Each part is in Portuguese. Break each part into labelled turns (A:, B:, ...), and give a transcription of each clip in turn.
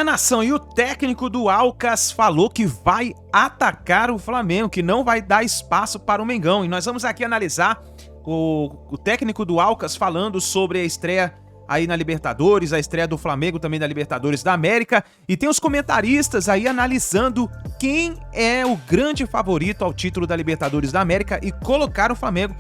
A: Nação, e o técnico do Alcas falou que vai atacar o Flamengo, que não vai dar espaço para o Mengão. E nós vamos aqui analisar o técnico do Alcas falando sobre a estreia aí na Libertadores, a estreia do Flamengo também na Libertadores da América. E tem os comentaristas aí analisando quem é o grande favorito ao título da Libertadores da América e colocar o Flamengo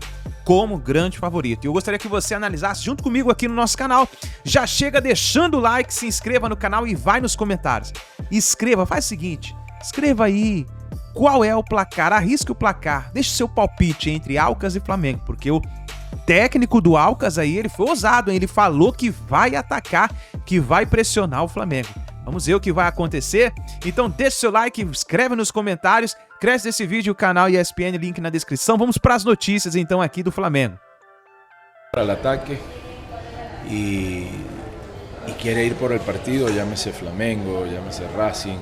A: como grande favorito. E eu gostaria que você analisasse junto comigo aqui no nosso canal. Já chega deixando o like, se inscreva no canal e vai nos comentários. Escreva, faz o seguinte, escreva aí qual é o placar, arrisque o placar, deixe seu palpite entre Alcas e Flamengo, porque o técnico do Alcas aí, ele foi ousado, hein? Ele falou que vai atacar, que vai pressionar o Flamengo. Vamos ver o que vai acontecer? Então deixe seu like, escreve nos comentários, cresce esse vídeo, o canal ESPN, link na descrição. Vamos para as notícias então aqui do Flamengo.
B: Para el ataque y quiere ir por el partido, llámese Flamengo, llámese Racing.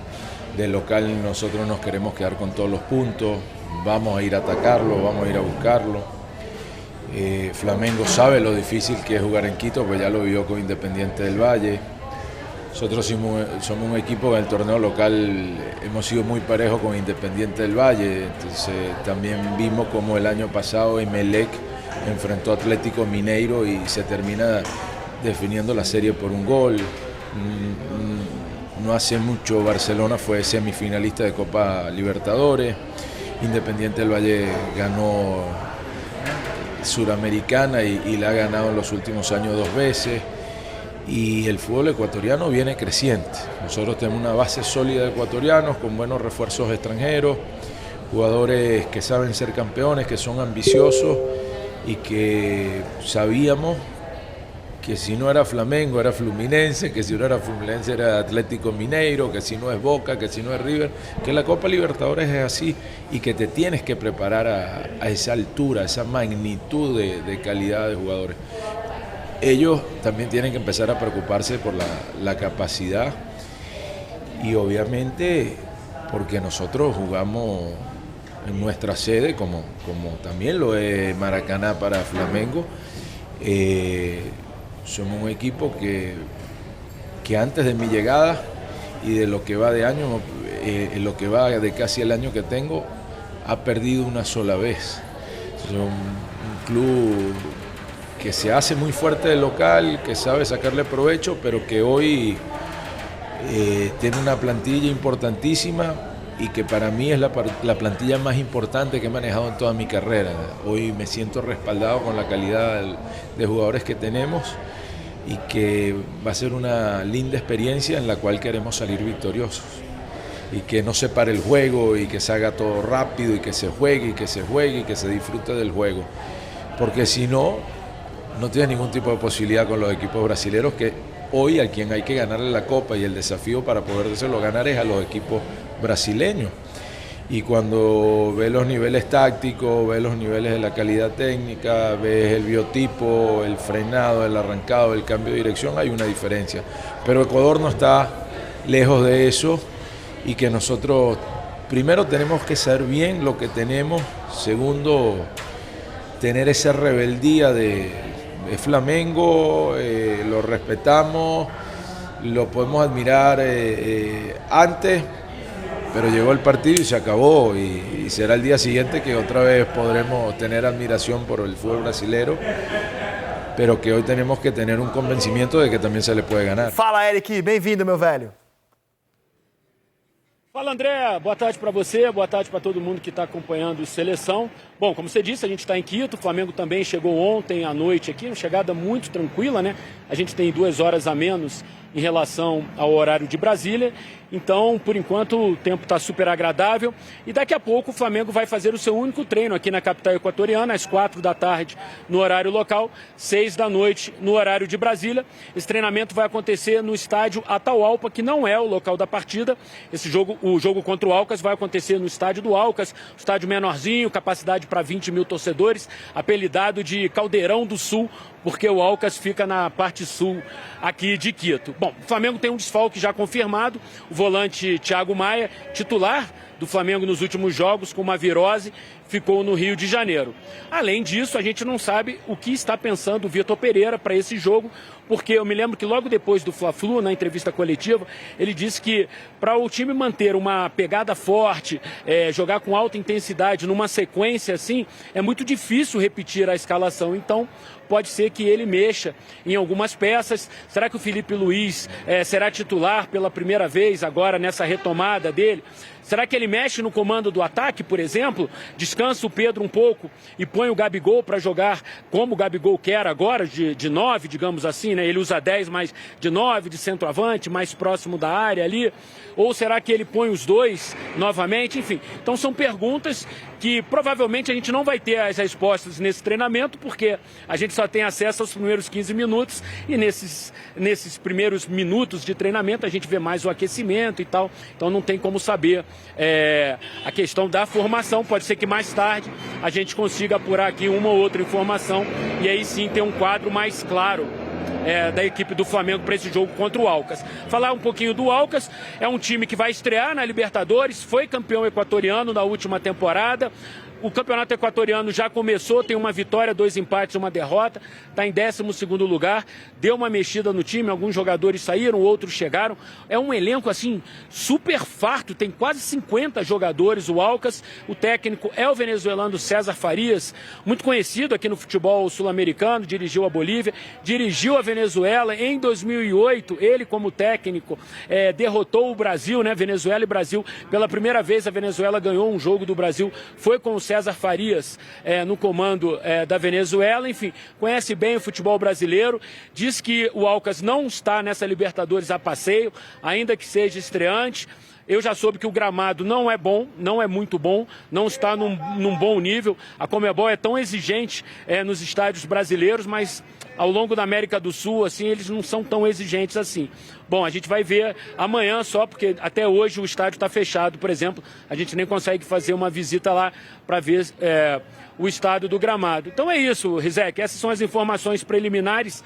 B: De local nosotros nos queremos quedar con todos los puntos, vamos a ir a atacarlo, vamos a ir a buscarlo. Flamengo sabe lo difícil que es jugar en Quito, pues ya lo vivió con Independiente del Valle. Nosotros somos un equipo que en el torneo local hemos sido muy parejos con Independiente del Valle, entonces también vimos como el año pasado Emelec enfrentó a Atlético Mineiro y se termina definiendo la serie por un gol. No hace mucho Barcelona fue semifinalista de Copa Libertadores, Independiente del Valle ganó Suramericana y la ha ganado en los últimos años 2 veces. Y el fútbol ecuatoriano viene creciente. Nosotros tenemos una base sólida de ecuatorianos con buenos refuerzos extranjeros, jugadores que saben ser campeones, que son ambiciosos y que sabíamos que si no era Flamengo era Fluminense, que si no era Fluminense era Atlético Mineiro, que si no es Boca, que si no es River, que la Copa Libertadores es así y que te tienes que preparar a esa altura, a esa magnitud de calidad de jugadores. Ellos también tienen que empezar a preocuparse por la capacidad y obviamente porque nosotros jugamos en nuestra sede, como también lo es Maracaná para Flamengo. Somos un equipo que antes de mi llegada y de lo que va de año, lo que va de casi el año que tengo, ha perdido una sola vez. Es un club que se hace muy fuerte de local, que sabe sacarle provecho, pero que hoy tiene una plantilla importantísima y que para mí es la plantilla más importante que he manejado en toda mi carrera. Hoy me siento respaldado con la calidad de jugadores que tenemos y que va a ser una linda experiencia en la cual queremos salir victoriosos y que no se pare el juego y que se haga todo rápido y que se juegue y que se juegue y que se disfrute del juego, porque si no tiene ningún tipo de posibilidad con los equipos brasileños, que hoy a quien hay que ganarle la Copa y el desafío para podérselo ganar es a los equipos brasileños. Y cuando ves los niveles tácticos, ves los niveles de la calidad técnica, ves el biotipo, el frenado, el arrancado, el cambio de dirección, hay una diferencia. Pero Ecuador no está lejos de eso y que nosotros primero tenemos que saber bien lo que tenemos, segundo tener esa rebeldía de Flamengo, lo respetamos, lo podemos admirar antes, pero llegó el partido y se acabó y será el día siguiente que otra vez podremos tener admiración por el fútbol brasileiro, pero que hoy tenemos que tener un convencimiento de que también se le puede ganar.
C: Fala, Eric, bem-vindo, meu velho.
D: Fala, André, boa tarde para você, boa tarde para todo mundo que está acompanhando o Seleção. Bom, como você disse, a gente está em Quito, o Flamengo também chegou ontem à noite aqui, uma chegada muito tranquila, né? A gente tem 2 horas a menos em relação ao horário de Brasília, então, por enquanto, o tempo está super agradável e daqui a pouco o Flamengo vai fazer o seu único treino aqui na capital equatoriana, às 4 da tarde no horário local, 6 da noite no horário de Brasília. Esse treinamento vai acontecer no estádio Atahualpa, que não é o local da partida. O jogo contra o Alcas vai acontecer no estádio do Alcas, estádio menorzinho, capacidade para 20 mil torcedores, apelidado de Caldeirão do Sul porque o Alcas fica na parte sul aqui de Quito. Bom, o Flamengo tem um desfalque já confirmado, o volante Thiago Maia, titular do Flamengo nos últimos jogos, com uma virose, ficou no Rio de Janeiro. Além disso, a gente não sabe o que está pensando o Vitor Pereira para esse jogo, porque eu me lembro que logo depois do Fla-Flu, na entrevista coletiva, ele disse que para o time manter uma pegada forte, jogar com alta intensidade numa sequência assim, é muito difícil repetir a escalação. Então, pode ser que ele mexa em algumas peças. Será que o Felipe Luiz será titular pela primeira vez agora nessa retomada dele? Será que ele mexe no comando do ataque, por exemplo? Descansa o Pedro um pouco e põe o Gabigol para jogar como o Gabigol quer agora, de 9, digamos assim, né? Ele usa 10, mas de 9, de centroavante, mais próximo da área ali. Ou será que ele põe os dois novamente? Enfim, então são perguntas que provavelmente a gente não vai ter as respostas nesse treinamento, porque a gente só tem acesso aos primeiros 15 minutos e nesses primeiros minutos de treinamento a gente vê mais o aquecimento e tal, então não tem como saber a questão da formação. Pode ser que mais tarde a gente consiga apurar aqui uma ou outra informação e aí sim ter um quadro mais claro da equipe do Flamengo para esse jogo contra o Alcas. Falar um pouquinho do Alcas, é um time que vai estrear na Libertadores, foi campeão equatoriano na última temporada. O campeonato equatoriano já começou, tem uma vitória, 2 empates, uma derrota, está em 12º lugar, deu uma mexida no time, alguns jogadores saíram, outros chegaram. É um elenco assim super farto, tem quase 50 jogadores o Alcas. O técnico é o venezuelano César Farias, muito conhecido aqui no futebol sul-americano, dirigiu a Bolívia, dirigiu a Venezuela em 2008, ele como técnico derrotou o Brasil, né? Venezuela e Brasil, pela primeira vez a Venezuela ganhou um jogo do Brasil, foi com o César Farias no comando da Venezuela. Enfim, conhece bem o futebol brasileiro, diz que o Alcas não está nessa Libertadores a passeio, ainda que seja estreante. Eu já soube que o gramado não é bom, não é muito bom, não está num bom nível. A Conmebol é tão exigente nos estádios brasileiros, mas ao longo da América do Sul, assim, eles não são tão exigentes assim. Bom, a gente vai ver amanhã só, porque até hoje o estádio está fechado, por exemplo. A gente nem consegue fazer uma visita lá para ver o estado do gramado. Então é isso, Rizek. Essas são as informações preliminares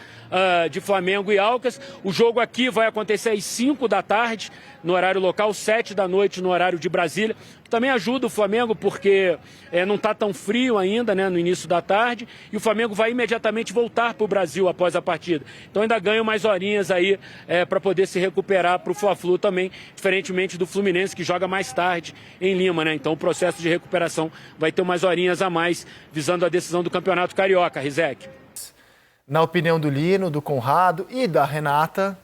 D: de Flamengo e Alcas. O jogo aqui vai acontecer às 5 da tarde, no horário local, 7 da noite no horário de Brasília. Também ajuda o Flamengo porque não está tão frio ainda, né, no início da tarde, e o Flamengo vai imediatamente voltar para o Brasil após a partida. Então ainda ganha mais horinhas aí para poder se recuperar para o Fla-Flu também, diferentemente do Fluminense, que joga mais tarde em Lima, né? Então o processo de recuperação vai ter umas horinhas a mais, visando a decisão do Campeonato Carioca, Rizek.
C: Na opinião do Lino, do Conrado e da Renata,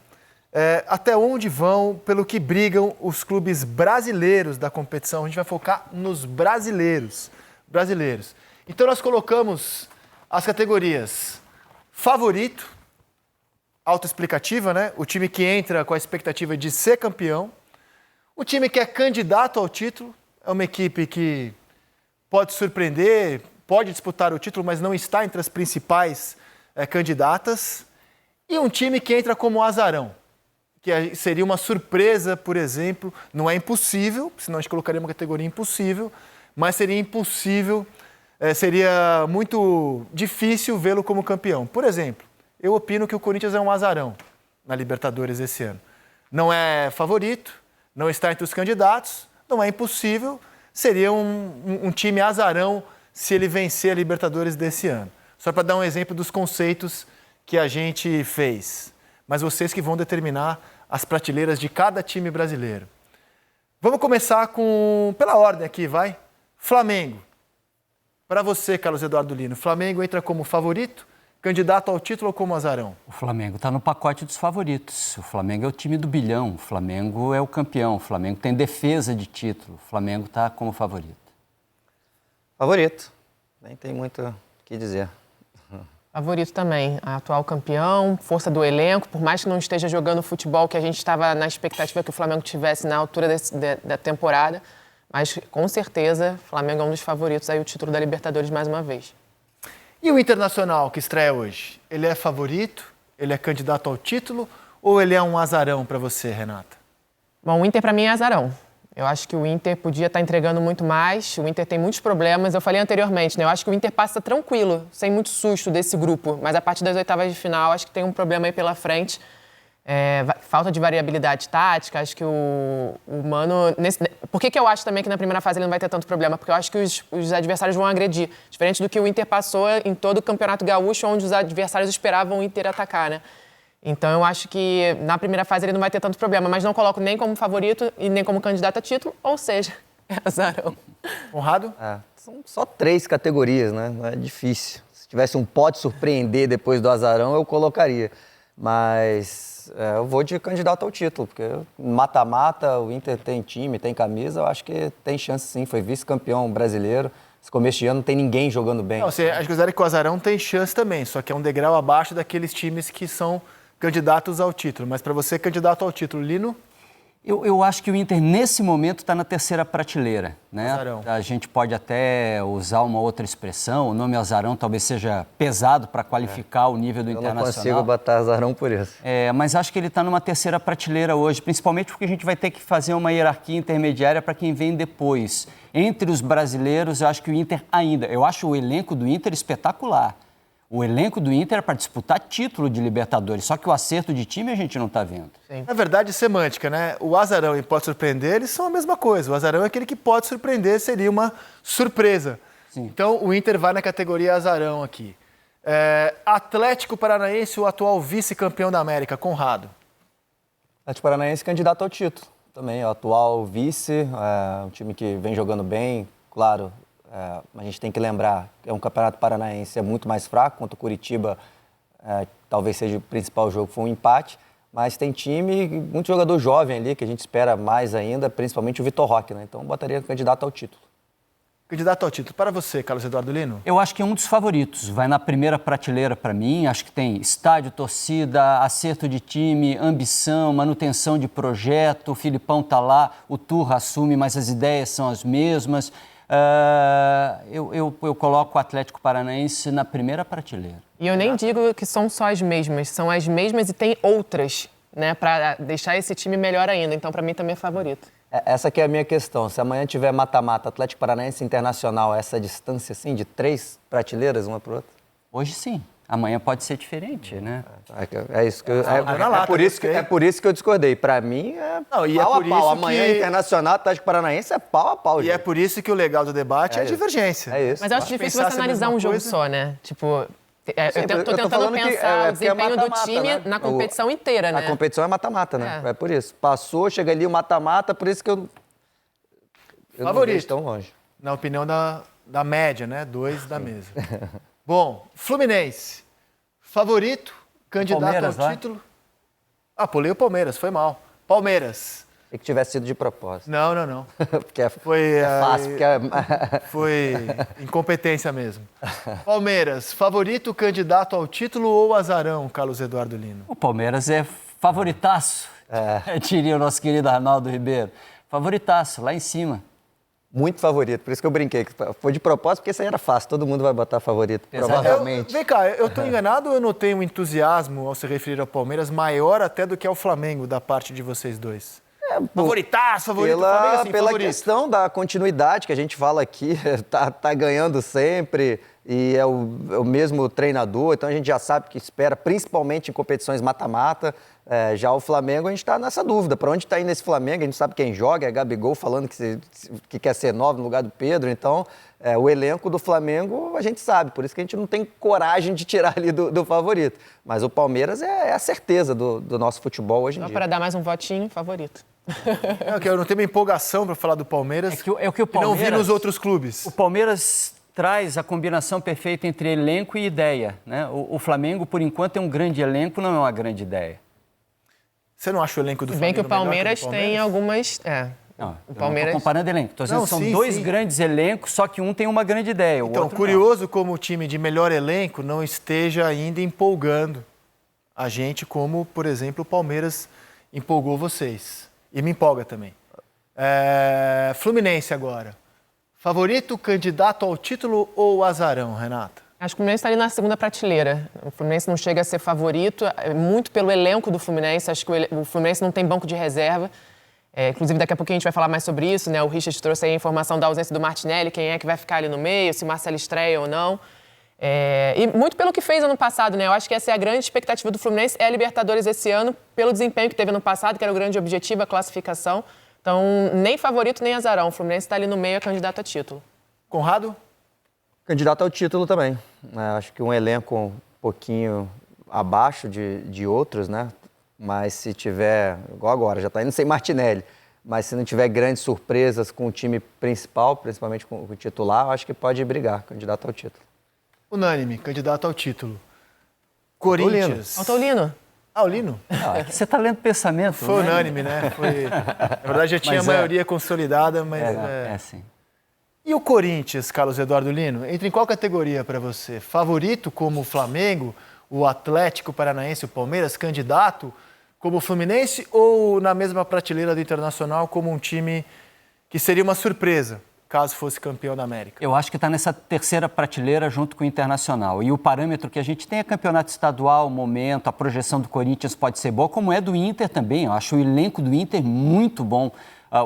C: até onde vão, pelo que brigam os clubes brasileiros da competição? A gente vai focar nos brasileiros. Então nós colocamos as categorias favorito, autoexplicativa, né? O time que entra com a expectativa de ser campeão. O time que é candidato ao título, é uma equipe que pode surpreender, pode disputar o título, mas não está entre as principais candidatas. E um time que entra como azarão, que seria uma surpresa, por exemplo. Não é impossível, senão a gente colocaria uma categoria impossível, mas seria impossível, seria muito difícil vê-lo como campeão. Por exemplo, eu opino que o Corinthians é um azarão na Libertadores esse ano. Não é favorito, não está entre os candidatos, não é impossível, seria um time azarão se ele vencer a Libertadores desse ano. Só para dar um exemplo dos conceitos que a gente fez. Mas vocês que vão determinar as prateleiras de cada time brasileiro. Vamos começar pela ordem aqui, vai? Flamengo. Para você, Carlos Eduardo Lino, Flamengo entra como favorito, candidato ao título ou como azarão?
E: O Flamengo está no pacote dos favoritos. O Flamengo é o time do bilhão, o Flamengo é o campeão, o Flamengo tem defesa de título, o Flamengo está como favorito.
F: Favorito. Nem tem muito o que dizer.
G: Favorito também, atual campeão, força do elenco, por mais que não esteja jogando o futebol que a gente estava na expectativa que o Flamengo tivesse na altura da temporada, mas com certeza o Flamengo é um dos favoritos aí o título da Libertadores mais uma vez.
C: E o Internacional que estreia hoje, ele é favorito? Ele é candidato ao título ou ele é um azarão para você, Renata?
G: Bom, o Inter para mim é azarão. Eu acho que o Inter podia estar entregando muito mais. O Inter tem muitos problemas. Eu falei anteriormente, né? Eu acho que o Inter passa tranquilo, sem muito susto desse grupo. Mas a partir das oitavas de final, acho que tem um problema aí pela frente. Falta de variabilidade tática. Acho que o Mano... Por que eu acho também que na primeira fase ele não vai ter tanto problema? Porque eu acho que os adversários vão agredir. Diferente do que o Inter passou em todo o Campeonato Gaúcho, onde os adversários esperavam o Inter atacar, né? Então, eu acho que na primeira fase ele não vai ter tanto problema, mas não coloco nem como favorito e nem como candidato a título, ou seja, é azarão.
C: Honrado?
F: São só 3 categorias, né? Não é difícil. Se tivesse um pode surpreender depois do azarão, eu colocaria. Mas eu vou de candidato ao título, porque mata-mata, o Inter tem time, tem camisa, eu acho que tem chance sim. Foi vice-campeão brasileiro. Esse começo de ano não tem ninguém jogando bem.
C: Não, você acha que o azarão tem chance também, só que é um degrau abaixo daqueles times que são candidatos ao título. Mas para você, candidato ao título, Lino?
E: Eu acho que o Inter, nesse momento, está na terceira prateleira, né?
C: Azarão.
E: A gente pode até usar uma outra expressão, o nome azarão talvez seja pesado para qualificar o nível do Internacional.
F: Eu não consigo botar azarão por isso.
E: Mas acho que ele está numa terceira prateleira hoje, principalmente porque a gente vai ter que fazer uma hierarquia intermediária para quem vem depois. Entre os brasileiros, eu acho que o Inter ainda... Eu acho o elenco do Inter espetacular. O elenco do Inter é para disputar título de Libertadores, só que o acerto de time a gente não está vendo.
G: Sim.
C: Na verdade, semântica, né? O azarão e pode surpreender, eles são a mesma coisa. O azarão é aquele que pode surpreender, seria uma surpresa.
E: Sim.
C: Então, o Inter vai na categoria azarão aqui. Atlético Paranaense, o atual vice-campeão da América, Conrado.
F: Atlético Paranaense candidato ao título. Também, o atual vice, um time que vem jogando bem, claro. A gente tem que lembrar que é um campeonato paranaense muito mais fraco, contra o Curitiba, talvez seja o principal jogo, foi um empate, mas tem time, muito jogador jovem ali, que a gente espera mais ainda, principalmente o Vitor Roque, né? Então, botaria candidato ao título.
C: Candidato ao título. Para você, Carlos Eduardo Lino?
E: Eu acho que é um dos favoritos. Vai na primeira prateleira para mim. Acho que tem estádio, torcida, acerto de time, ambição, manutenção de projeto. O Filipão está lá, o Turra assume, mas as ideias são as mesmas. Eu coloco o Atlético Paranaense na primeira prateleira.
G: E eu nem digo que são só as mesmas e tem outras, né, para deixar esse time melhor ainda. Então, para mim, também é favorito.
F: Essa aqui é a minha questão. Se amanhã tiver mata-mata, Atlético Paranaense Internacional, essa distância assim de 3 prateleiras, uma para outra?
E: Hoje sim. Amanhã pode ser diferente, né?
F: É isso que eu, por isso que eu discordei. Para mim é pau a pau. Amanhã Internacional, Atlético Paranaense é pau a pau.
C: E é por isso que o legal do debate é a divergência.
F: É isso.
G: Mas eu acho difícil você analisar um jogo só, né? Tipo, eu tô tentando pensar o desempenho do time na competição inteira, né?
F: A competição é mata-mata, né? É por isso. Passou, chega ali o mata-mata, por isso que eu não vejo tão longe.
C: Na opinião da média, né? 2 da mesa. Bom, Fluminense, favorito, candidato ao título. Pulei o Palmeiras, foi mal. Palmeiras.
F: E que tivesse sido de propósito.
C: Não.
F: Porque
C: foi
F: fácil.
C: Foi incompetência mesmo. Palmeiras, favorito, candidato ao título ou azarão, Carlos Eduardo Lino?
E: O Palmeiras é favoritaço, diria o nosso querido Arnaldo Ribeiro. Favoritaço, lá em cima.
F: Muito favorito, por isso que eu brinquei. Foi de propósito, porque isso aí era fácil. Todo mundo vai botar favorito, provavelmente.
C: Vem cá, eu estou enganado ou eu notei um entusiasmo ao se referir ao Palmeiras maior até do que ao Flamengo da parte de vocês dois? Favoritaço, favorito. Flamengo, assim,
F: pela
C: favorito.
F: questão da continuidade que a gente fala aqui, tá ganhando sempre e é o mesmo treinador, então a gente já sabe que espera, principalmente em competições mata-mata. Já o Flamengo, a gente está nessa dúvida. Para onde está indo esse Flamengo? A gente sabe quem joga, é Gabigol falando que quer ser 9 no lugar do Pedro. Então, o elenco do Flamengo, a gente sabe. Por isso que a gente não tem coragem de tirar ali do favorito. Mas o Palmeiras é a certeza do nosso futebol hoje em dia.
G: Para dar mais um votinho, favorito.
C: Eu não tenho uma empolgação para falar do Palmeiras.
E: É o que o Palmeiras,
C: não vi nos outros clubes.
E: O Palmeiras traz a combinação perfeita entre elenco e ideia, né? O Flamengo, por enquanto, é um grande elenco, não é uma grande ideia.
C: Você não acha o elenco do Flamengo
G: bem que o Palmeiras
C: melhor que o do Palmeiras?
G: tem algumas...
E: Não,
G: o Palmeiras...
E: não estou comparando elenco. Estou dizendo que são dois grandes elencos, só que um tem uma grande ideia.
C: Então, curioso como o time de melhor elenco não esteja ainda empolgando a gente, como, por exemplo, o Palmeiras empolgou vocês. E me empolga também. Fluminense agora. Favorito, candidato ao título ou azarão, Renata?
G: Acho que o Fluminense está ali na segunda prateleira. O Fluminense não chega a ser favorito, muito pelo elenco do Fluminense. Acho que o Fluminense não tem banco de reserva. Inclusive, daqui a pouquinho a gente vai falar mais sobre isso, né? O Richard trouxe aí a informação da ausência do Martinelli, quem é que vai ficar ali no meio, se o Marcelo estreia ou não. E muito pelo que fez ano passado, né? Eu acho que essa é a grande expectativa do Fluminense, é a Libertadores esse ano, pelo desempenho que teve ano passado, que era o grande objetivo, a classificação. Então, nem favorito, nem azarão. O Fluminense está ali no meio, é candidato a título.
C: Conrado?
F: Candidato ao título também. Acho que um elenco um pouquinho abaixo de outros, né? Mas se tiver, igual agora, já está indo sem Martinelli, mas se não tiver grandes surpresas com o time principal, principalmente com o titular, acho que pode brigar, candidato ao título.
C: Unânime, candidato ao título. Corinthians.
G: Faltou o Lino.
C: Ah, o Lino?
E: Você está lendo pensamento.
C: Foi unânime, né? Na verdade, já tinha a maioria consolidada, mas...
E: Sim.
C: E o Corinthians, Carlos Eduardo Lino, entra em qual categoria para você? Favorito como o Flamengo, o Atlético Paranaense, o Palmeiras, candidato como o Fluminense ou na mesma prateleira do Internacional como um time que seria uma surpresa, caso fosse campeão da América?
E: Eu acho que está nessa terceira prateleira junto com o Internacional. E o parâmetro que a gente tem é campeonato estadual, momento, a projeção do Corinthians pode ser boa, como é do Inter também. Eu acho o elenco do Inter muito bom.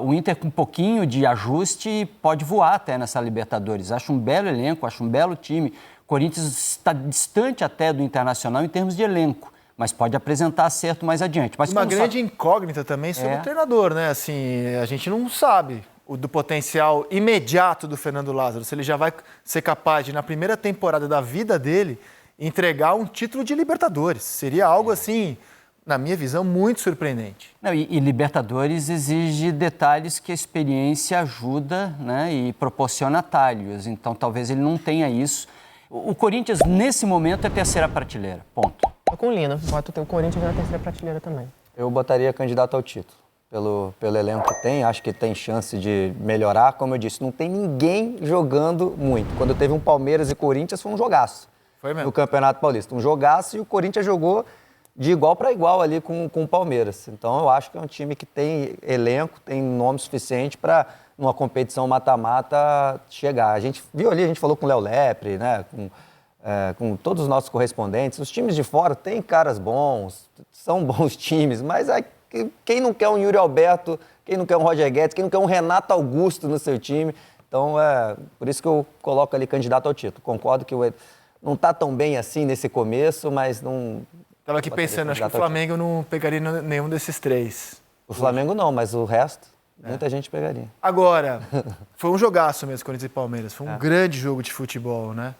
E: O Inter com um pouquinho de ajuste pode voar até nessa Libertadores. Acho um belo elenco, acho um belo time. O Corinthians está distante até do Internacional em termos de elenco, mas pode apresentar acerto mais adiante. Mas
C: uma grande incógnita também sobre o treinador, né? Assim, a gente não sabe do potencial imediato do Fernando Lázaro, se ele já vai ser capaz de, na primeira temporada da vida dele, entregar um título de Libertadores. Seria algo assim, na minha visão, muito surpreendente.
E: Não, e Libertadores exige detalhes que a experiência ajuda, né, e proporciona atalhos. Então, talvez ele não tenha isso. O Corinthians, nesse momento, é terceira prateleira. Ponto.
G: Tô com o Lino. Boto o Corinthians na terceira prateleira também.
F: Eu botaria candidato ao título. Pelo elenco que tem, acho que tem chance de melhorar. Como eu disse, não tem ninguém jogando muito. Quando teve um Palmeiras e Corinthians, foi um jogaço.
C: Foi mesmo.
F: No Campeonato Paulista. Um jogaço, e o Corinthians jogou de igual para igual ali com o Palmeiras. Então, eu acho que é um time que tem elenco, tem nome suficiente para, numa competição mata-mata, chegar. A gente viu ali, a gente falou com o Léo Lepre, né? Com todos os nossos correspondentes. Os times de fora têm caras bons, são bons times, mas quem não quer um Yuri Alberto, quem não quer um Roger Guedes, quem não quer um Renato Augusto no seu time? Então, por isso que eu coloco ali candidato ao título. Concordo que não está tão bem assim nesse começo, mas não...
C: Estava aqui pensando, acho que o Flamengo não pegaria nenhum desses três.
F: O Flamengo não, mas o resto, muita gente pegaria.
C: Agora, foi um jogaço mesmo, Corinthians e Palmeiras. Foi um grande jogo de futebol, né?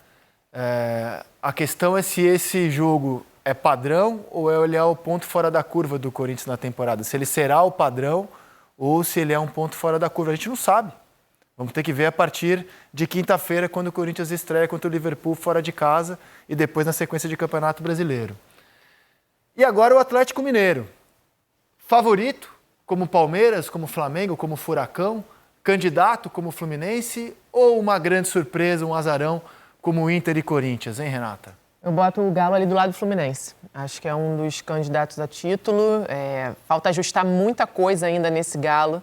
C: A questão é se esse jogo é padrão ou ele é o ponto fora da curva do Corinthians na temporada. Se ele será o padrão ou se ele é um ponto fora da curva. A gente não sabe. Vamos ter que ver a partir de quinta-feira, quando o Corinthians estreia contra o Liverpool fora de casa e depois na sequência de Campeonato Brasileiro. E agora o Atlético Mineiro. Favorito, como o Palmeiras, como o Flamengo, como o Furacão. Candidato, como o Fluminense. Ou uma grande surpresa, um azarão, como o Inter e Corinthians, hein, Renata?
G: Eu boto o Galo ali do lado do Fluminense. Acho que é um dos candidatos a título. Falta ajustar muita coisa ainda nesse Galo.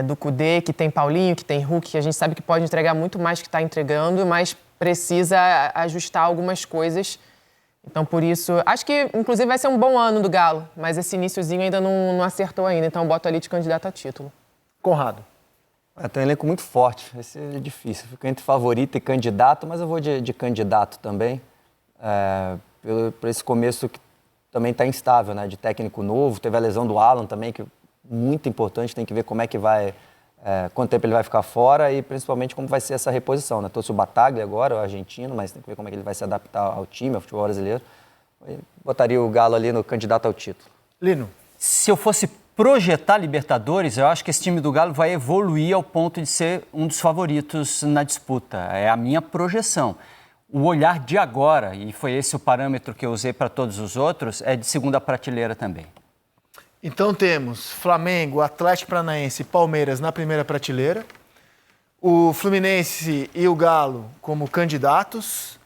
G: Do Cudê, que tem Paulinho, que tem Hulk, que a gente sabe que pode entregar muito mais que está entregando, mas precisa ajustar algumas coisas. Então, por isso, acho que, inclusive, vai ser um bom ano do Galo, mas esse iniciozinho ainda não acertou ainda, então eu boto ali de candidato a título. Conrado.
F: Tem um elenco muito forte, esse é difícil. Fico entre favorito e candidato, mas eu vou de candidato também, por esse começo que também está instável, né? De técnico novo, teve a lesão do Alan também, que é muito importante, tem que ver como é que vai, quanto tempo ele vai ficar fora e principalmente como vai ser essa reposição, né? Trouxe o Bataglia agora, o argentino, mas tem que ver como é que ele vai se adaptar ao time, ao futebol brasileiro. Eu botaria o Galo ali no candidato ao título.
C: Lino.
E: Se eu fosse projetar Libertadores, eu acho que esse time do Galo vai evoluir ao ponto de ser um dos favoritos na disputa. É a minha projeção. O olhar de agora, e foi esse o parâmetro que eu usei para todos os outros, é de segunda prateleira também.
C: Então temos Flamengo, Atlético Paranaense e Palmeiras na primeira prateleira. O Fluminense e o Galo como candidatos.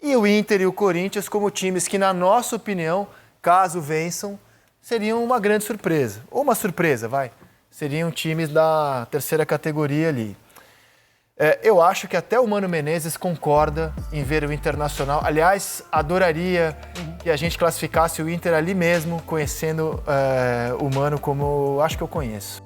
C: E o Inter e o Corinthians como times que, na nossa opinião, caso vençam, seriam uma grande surpresa. Ou uma surpresa, vai. Seriam times da terceira categoria ali. Eu acho que até o Mano Menezes concorda em ver o Internacional. Aliás, adoraria que a gente classificasse o Inter ali mesmo, conhecendo o Mano como acho que eu conheço.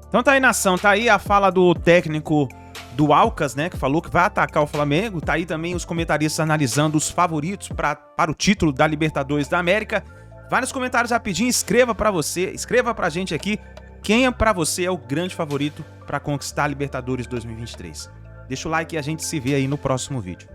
A: Então tá aí, nação, tá aí a fala do técnico do Alcas, né, que falou que vai atacar o Flamengo. Tá aí também os comentaristas analisando os favoritos para o título da Libertadores da América. Vai nos comentários rapidinho, escreva pra gente aqui quem pra você é o grande favorito para conquistar a Libertadores 2023. Deixa o like e a gente se vê aí no próximo vídeo.